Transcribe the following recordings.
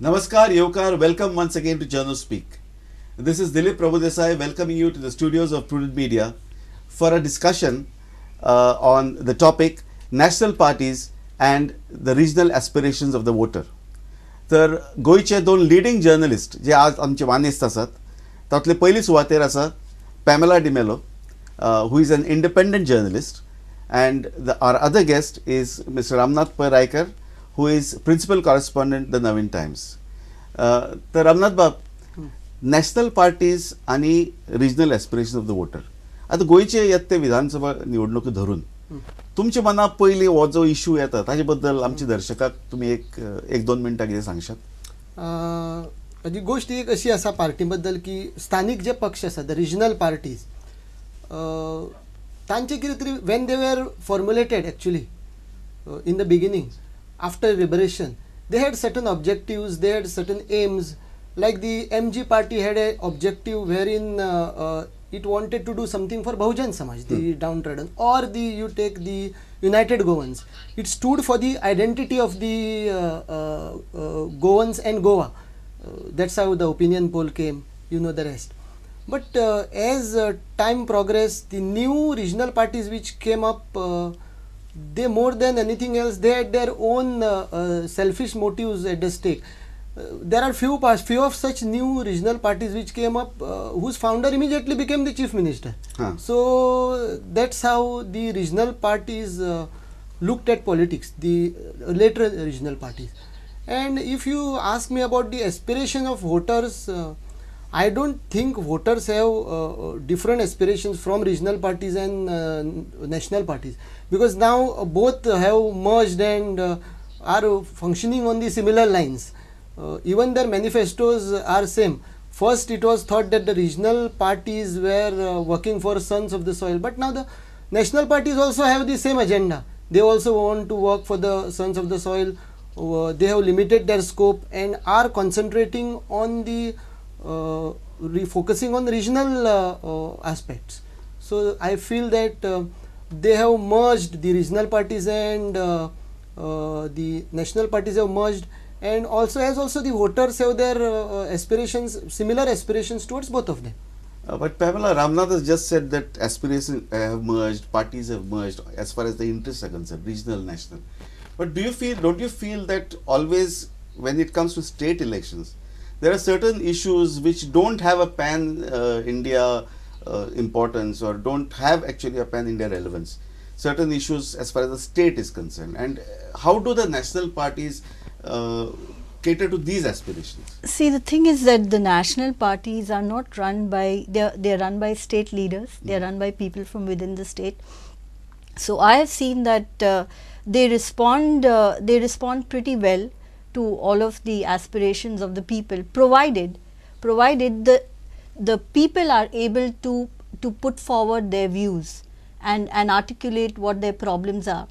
Namaskar, Yokar. Welcome once again to Journos Speak. This is Dilip Prabhudesai welcoming you to the studios of Prudent Media for a discussion on the topic national parties and the regional aspirations of the voter. तर गोयचे दोन leading journalist जे आज आमचे वानेस्त आसात तातले पयली सुवातेर आसा Pamella who is an independent journalist, and our other guest is Mr. Ramnath Raikar, who is principal correspondent the Navin Times. तर Ramnath Bab, national parties आणि regional aspirations of the voter. आता गोयचे येते विधानसभा निवडणूक धरून तुमच्या मना पयली हो जो इश्यू येता ताजे बद्दल आमच्या दर्शकाक तुम्ही एक दोन मिनिटां कितें सांगशात? जी गोष्ट एक अशी आसा पार्टी बद्दल की स्थानिक जे पक्ष आसा द रिजनल पार्टीज तांचे कितें तरी when they were formulated actually in the beginning after liberation they had certain objectives, they had certain aims, like the MG party had a objective wherein it wanted to do something for Bahujan Samaj, the downtrodden, or you take the United Goans. It stood for the identity of the Goans and Goa. That's how the opinion poll came, you know the rest. But as time progressed, the new regional parties which came up, they more than anything else, they had their own selfish motives at the stake. There are few of such new regional parties which came up whose founder immediately became the chief minister. So that's how the regional parties looked at politics, the later regional parties. And if you ask me about the aspiration of voters, I don't think voters have different aspirations from regional parties and national parties, because now both have merged and are functioning on the similar lines. Even their manifestos are same. First it was thought that the regional parties were working for sons of the soil, but now the national parties also have the same agenda. They also want to work for the sons of the soil. They have limited their scope and are concentrating on the focusing on regional aspects. So I feel that they have merged, the regional parties and the national parties have merged, and also the voters have their aspirations, similar aspirations towards both of them. But Pamella, Ramnath has just said that aspirations have merged, parties have merged as far as the interests are concerned, regional, national. But don't you feel that always when it comes to state elections, there are certain issues which don't have a pan-India importance, or don't have actually a pan-India relevance? Certain issues as far as the state is concerned. And how do the national parties cater to these aspirations? See, the thing is that the national parties are not run by, they are run by state leaders, they are run by people from within the state. So I have seen that they respond pretty well to all of the aspirations of the people, provided the people are able to put forward their views and articulate what their problems are.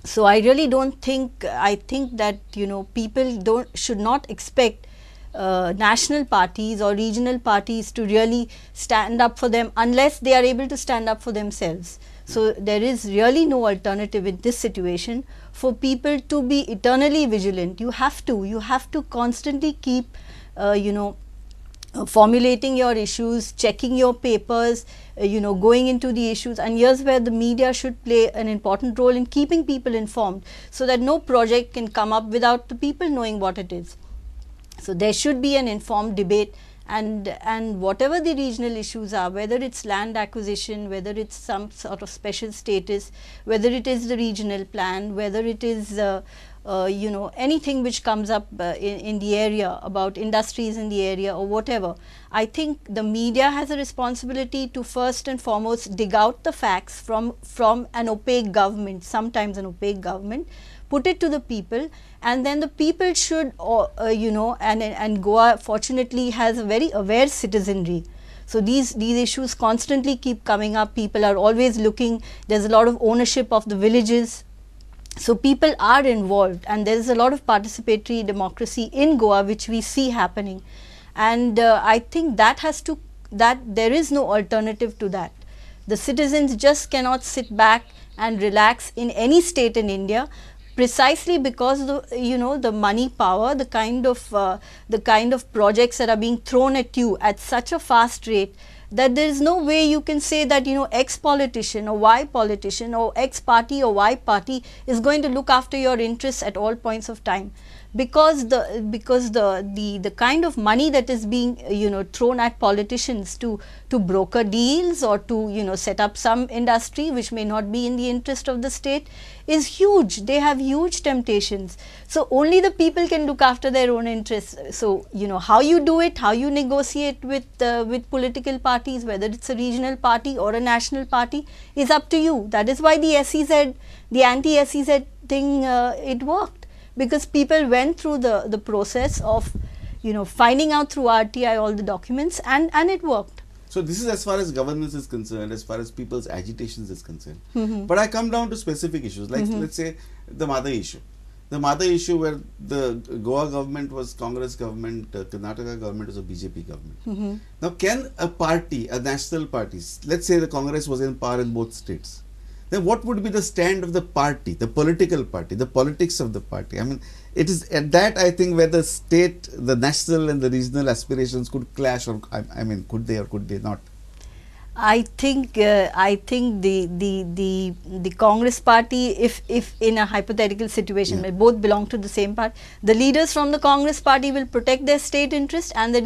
So I really don't think, I think that, you know, people should not expect national parties or regional parties to really stand up for them unless they are able to stand up for themselves. So there is really no alternative in this situation for people to be eternally vigilant. You have to constantly keep, you know, formulating your issues, checking your papers, you know, going into the issues. And here's where the media should play an important role in keeping people informed, so that no project can come up without the people knowing what it is. So there should be an informed debate, and whatever the regional issues are, whether it's land acquisition, whether it's some sort of special status, whether it is the regional plan, whether it is you know, anything which comes up in the area about industries in the area or whatever, I think the media has a responsibility to first and foremost dig out the facts from an opaque government, sometimes an opaque government, put it to the people, and then the people should, you know, and Goa fortunately has a very aware citizenry. So these issues constantly keep coming up. People are always looking. There's a lot of ownership of the villages. So people are involved, and there is a lot of participatory democracy in Goa which we see happening. And I think that there is no alternative to that. The citizens just cannot sit back and relax in any state in India. precisely because the money power, the kind of projects that are being thrown at you at such a fast rate, that there is no way you can say that X politician or Y politician or X party or Y party is going to look after your interests at all points of time, because the kind of money that is being thrown at politicians to broker deals or to set up some industry which may not be in the interest of the state is huge. They have huge temptations. So only the people can look after their own interests. So how you do it, how you negotiate with political parties, whether it's a regional party or a national party, is up to you. That is why the SEZ, the anti-SEZ thing, it worked, because people went through the process of finding out through RTI all the documents, and it worked. So this is as far as governance is concerned, as far as people's agitations is concerned. But I come down to specific issues, like let's say the mother issue. The mother issue where the Goa government was Congress government, Karnataka government was a BJP government. Now can a party, a national party, let's say the Congress was in power in both states, then what would be the stand of the party, the political party, the politics of the party? I mean, it is at that, I think, where the state, the national and the regional aspirations could clash, or I mean, could they or could they not? I think the Congress party, if in a hypothetical situation where both belong to the same party, the leaders from the Congress party will protect their state interest, and the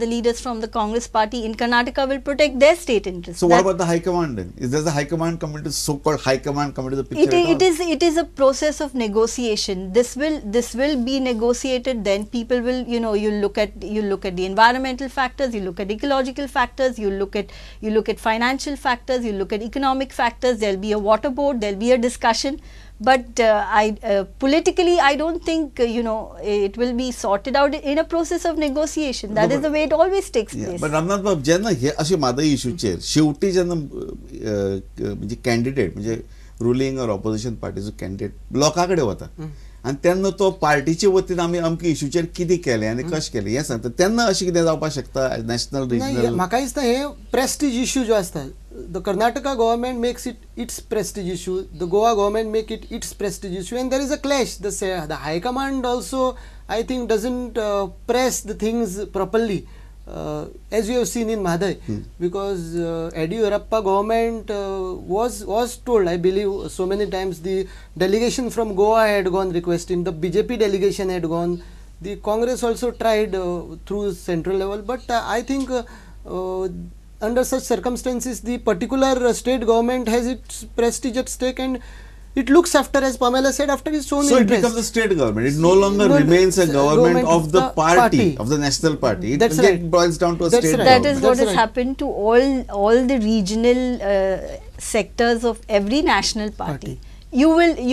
leaders from the Congress party in Karnataka will protect their state interest. So what about the high command then? Does the high command come into, so-called high command come into the picture? It is a process of negotiation. This will be negotiated. Then people will, you look at the environmental factors, you look at ecological factors, you look at financial factors, you look at economic factors. There will be a water board, there will be a discussion, but politically I don't think it will be sorted out in a process of negotiation. That is the way it always takes place. But Ramnath Bab, जेन्ना हे अशे मादा इश्यूचेर शेवटी जेन्ना म्हणजे candidate म्हणजे ruling और opposition पार्टीचो candidate लोकां कडेन वता आनी तेन्ना तो पार्टीचे वतीन आमी अमके इश्यूचेर कितें केलें आनी कशें केलें हें सांगता, तेन्ना अशें कितें जावपाक शकता नॅशनल रिजनल? म्हाका दिसता हे प्रेस्टीज इश्यू जो आसता, the Karnataka government makes it it's Prestige issue, the Goa government make it it's Prestige issue, and there is a clash. The high command also, I think, doesn't press the things properly, as you have seen in Madai, because Yediyurappa government was told, I believe, so many times. The delegation from Goa had gone requesting, the BJP delegation had gone, the Congress also tried through central level, but I think under such circumstances the particular state government has its prestige at stake, and it looks after, as Pamella said, after its own so interest. It becomes a state government. It no longer remains a government of the party, of the national party. It boils down to a state government. That is what has happened to all the regional sectors of every national party. You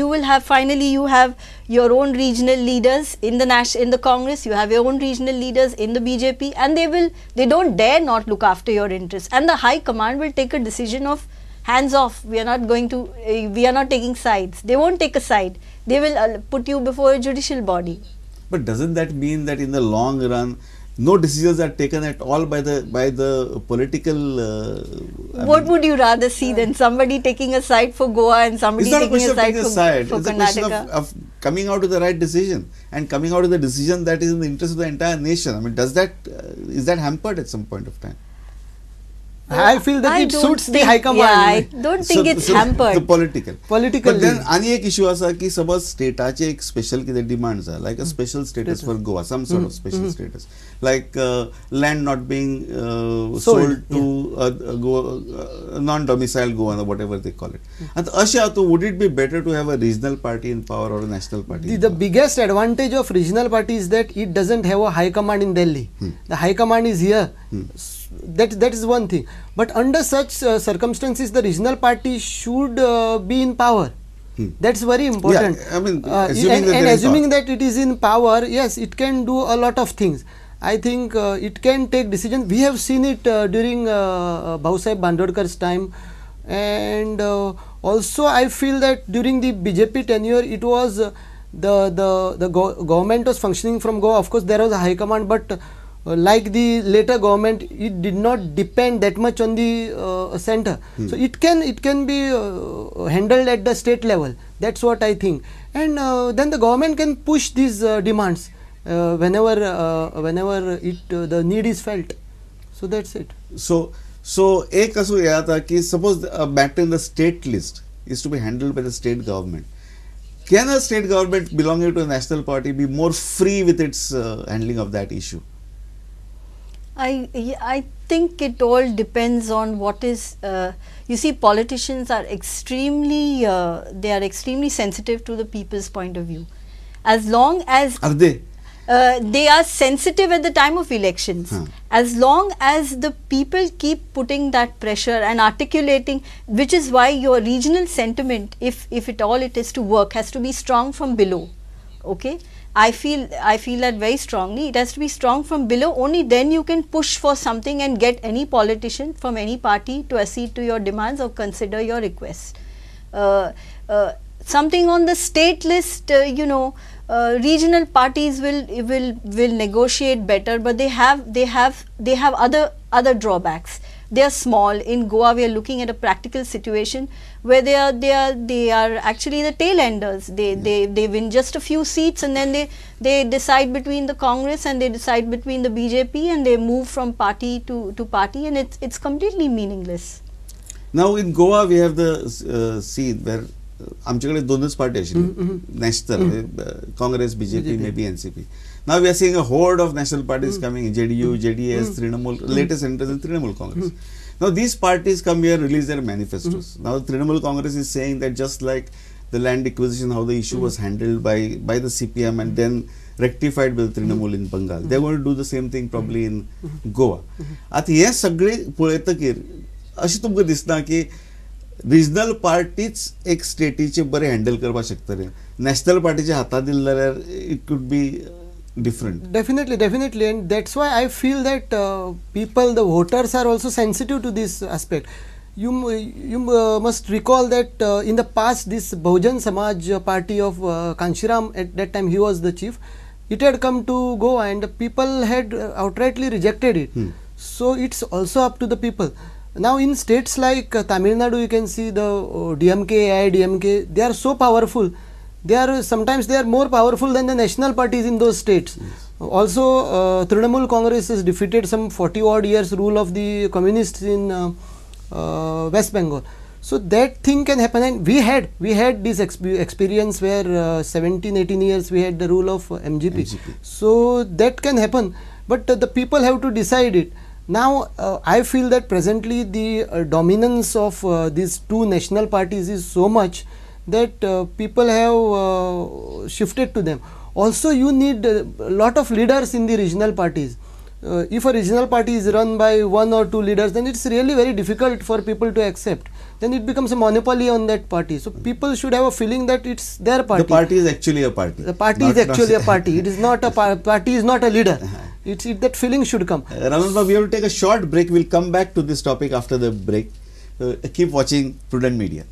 will have, finally you have your own regional leaders in the Congress, you have your own regional leaders in the BJP, and they don't dare not look after your interests, and the high command will take a decision of hands off. We are not taking sides. They won't take a side. They will put you before a judicial body. But doesn't that mean that in the long run no decisions are taken at all by the political? What would you rather see than somebody taking a side for Goa and somebody taking a side for It's a question of coming out with the right decision, and coming out with the decision that is in the interest of the entire nation. I mean, is that hampered at some point of time? I feel that it suits the high command. Yeah, I don't think it's hampered. The political. Political. But then any एक issue असा की suppose स्टेटाचे एक special कितें demands are, like a special status for Goa, some sort of special status, like land not being sold to non-domicile Goa or whatever they call it. And अशा would it be better to have a regional party in power or a national party? The biggest advantage of regional party is that it doesn't have a high command in Delhi. The high command is here. That is one thing. But under such circumstances, the regional party should be in power. That's very important. Yeah, I mean, assuming that it is in power, yes, it can do a lot of things. I think it can take decisions. We have seen it during Bhausaheb Bandodkar's time, and also I feel that during the BJP tenure, it was the government was functioning from Goa. Of course, there was a high command, but like the later government, it did not depend that much on the center. So it can be handled at the state level. That's what I think. And then the government can push these demands whenever the need is felt. So that's it. So एक असो यह था कि suppose a matter in the state list is to be handled by the state government. Can a state government belonging to a national party be more free with its handling of that issue? I think it all depends on what is. You see, politicians are extremely sensitive to the people's point of view. As long as Are they? They are sensitive at the time of elections. As long as the people keep putting that pressure and articulating, which is why your regional sentiment, if at all it is to work, has to be strong from below. Okay, I feel that very strongly. It has to be strong from below. Only then you can push for something and get any politician from any party to accede to your demands or consider your requests. Something on the state list, regional parties will negotiate better, but they have other drawbacks. They are small. In Goa, we are looking at a practical situation where they are actually the tail enders. They win just a few seats, and then they decide between the Congress and they decide between the BJP, and they move from party to party, and it's completely meaningless. Now in Goa, we have the scene where आमच्याकडे दोनच party आशिल्ली national Congress BJP may be NCP. Now we are seeing a horde of national parties coming, JDU, JDS, Trinamool, latest enters in Trinamool Congress. Now these parties come here, release their manifestos. Now Trinamool Congress is saying that just like the land acquisition, how the issue was handled by the CPM and then rectified by the Trinamool in Bengal, they are going to do the same thing probably in Goa. आता हे सगळे पळयतकीर अशें तुमकां दिसना की regional पार्टीच एक स्टेटीचे बरे handle करपाक शकतले, नॅशनल पार्टीच्या हातांत दिले जाल्यार it could be different. Definitely, and that's why I feel that people, the voters, are also sensitive to this aspect. You must recall that in the past, this Bahujan Samaj party of Kanshiram, at that time he was the chief, it had come to Goa and the people had outrightly rejected it. So it's also up to the people. Now in states like Tamil Nadu, you can see the DMK, AIDMK, they are so powerful. Sometimes they are more powerful than the national parties in those states. Also, Trinamool Congress has defeated some 40 odd years rule of the communists in West Bengal. So that thing can happen, and we had this experience where 17-18 years we had the rule of MGP. So that can happen, but the people have to decide it. Now I feel that presently the dominance of these two national parties is so much that people have shifted to them. Also, you need a lot of leaders in the regional parties. If a regional party is run by one or two leaders, then it's really very difficult for people to accept. Then it becomes a monopoly on that party. So people should have a feeling that it's their party. The party is actually a party. The party is actually a party. It is not a party is not a leader. That feeling should come. Ramnath, we have to take a short break. We'll come back to this topic after the break. Keep watching Prudent Media.